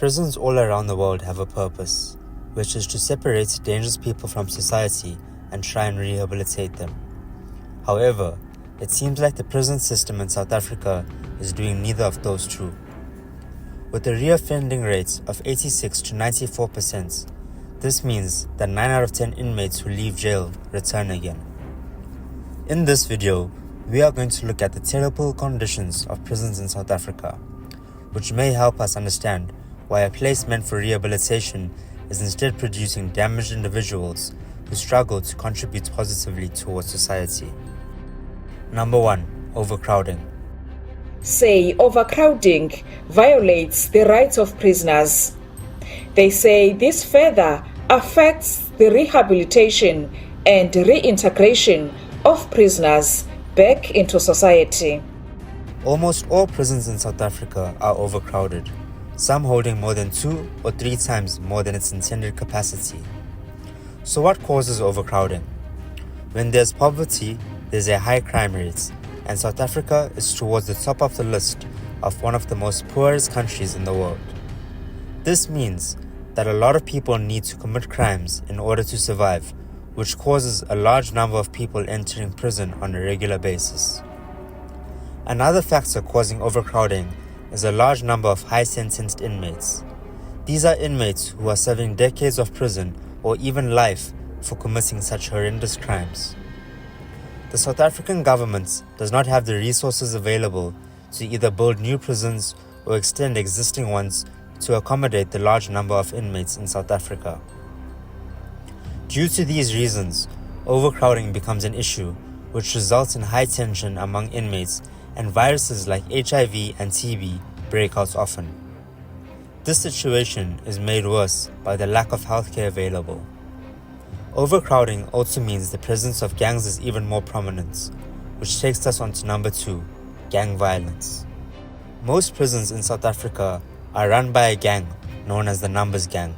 Prisons all around the world have a purpose, which is to separate dangerous people from society and try and rehabilitate them. However, it seems like the prison system in South Africa is doing neither of those two. With a reoffending rate of 86 to 94%, this means that 9 out of 10 inmates who leave jail return again. In this video, we are going to look at the terrible conditions of prisons in South Africa, which may help us understand why a place meant for rehabilitation is instead producing damaged individuals who struggle to contribute positively towards society. Number 1. Overcrowding. Say overcrowding violates the rights of prisoners. They say this further affects the rehabilitation and reintegration of prisoners back into society. Almost all prisons in South Africa are overcrowded, some holding more than 2 or 3 times more than its intended capacity. So what causes overcrowding? When there's poverty, there's a high crime rate, and South Africa is towards the top of the list of one of the most poorest countries in the world. This means that a lot of people need to commit crimes in order to survive, which causes a large number of people entering prison on a regular basis. Another factor causing overcrowding is a large number of high-sentenced inmates. These are inmates who are serving decades of prison or even life for committing such horrendous crimes. The South African government does not have the resources available to either build new prisons or extend existing ones to accommodate the large number of inmates in South Africa. Due to these reasons, overcrowding becomes an issue, which results in high tension among inmates, and viruses like HIV and TB break out often. This situation is made worse by the lack of healthcare available. Overcrowding also means the presence of gangs is even more prominent, which takes us on to number 2, gang violence. Most prisons in South Africa are run by a gang known as the Numbers Gang.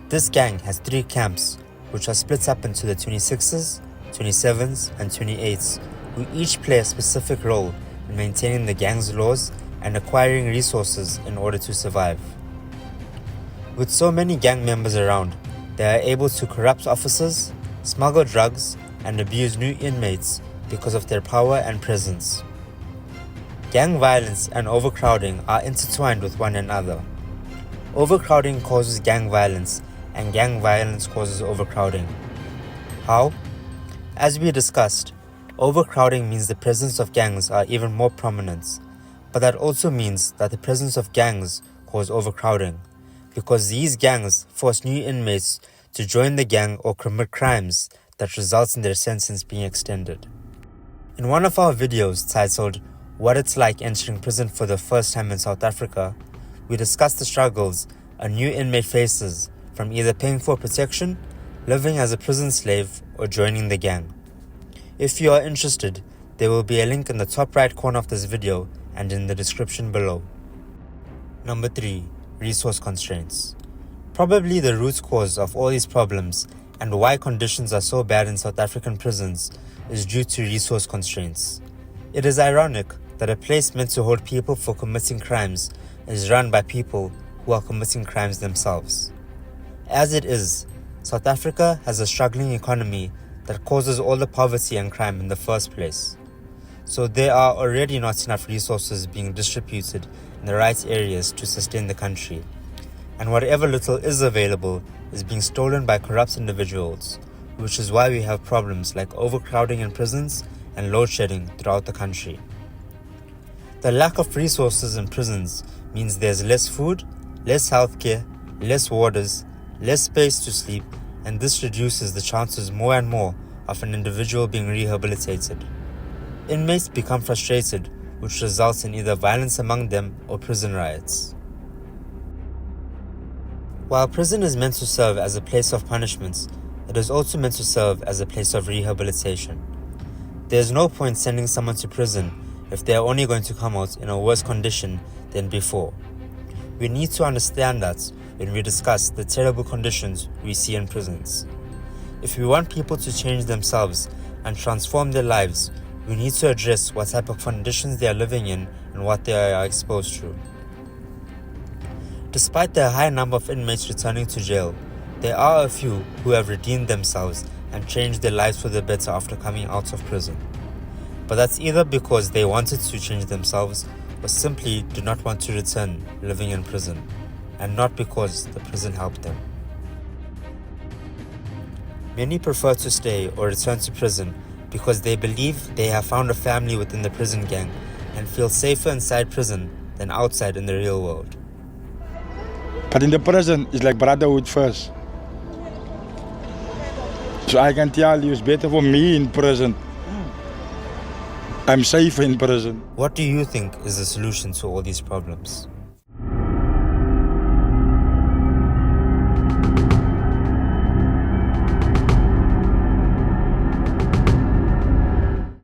This gang has 3 camps, which are split up into the 26s, 27s, and 28s, who each play a specific role in maintaining the gang's laws and acquiring resources in order to survive. With so many gang members around, they are able to corrupt officers, smuggle drugs, and abuse new inmates because of their power and presence. Gang violence and overcrowding are intertwined with one another. Overcrowding causes gang violence, and gang violence causes overcrowding. How? As we discussed, overcrowding means the presence of gangs are even more prominent, but that also means that the presence of gangs cause overcrowding, because these gangs force new inmates to join the gang or commit crimes that results in their sentence being extended. In one of our videos titled What It's Like Entering Prison for the First Time in South Africa, we discussed the struggles a new inmate faces from either paying for protection, living as a prison slave, or joining the gang. If you are interested, there will be a link in the top right corner of this video and in the description below. Number 3. Resource constraints. Probably the root cause of all these problems and why conditions are so bad in South African prisons is due to resource constraints. It is ironic that a place meant to hold people for committing crimes is run by people who are committing crimes themselves. As it is, South Africa has a struggling economy that causes all the poverty and crime in the first place. So there are already not enough resources being distributed in the right areas to sustain the country. And whatever little is available is being stolen by corrupt individuals, which is why we have problems like overcrowding in prisons and load shedding throughout the country. The lack of resources in prisons means there's less food, less healthcare, less warders, less space to sleep, and this reduces the chances more and more of an individual being rehabilitated. Inmates become frustrated, which results in either violence among them or prison riots. While prison is meant to serve as a place of punishment, it is also meant to serve as a place of rehabilitation. There is no point sending someone to prison if they are only going to come out in a worse condition than before. We need to understand that when we discuss the terrible conditions we see in prisons. If we want people to change themselves and transform their lives, we need to address what type of conditions they are living in and what they are exposed to. Despite the high number of inmates returning to jail, there are a few who have redeemed themselves and changed their lives for the better after coming out of prison. But that's either because they wanted to change themselves or simply do not want to return living in prison, and not because the prison helped them. Many prefer to stay or return to prison because they believe they have found a family within the prison gang and feel safer inside prison than outside in the real world. But in the prison, it's like brotherhood first. So I can tell you, it's better for me in prison. I'm safe in prison. What do you think is the solution to all these problems?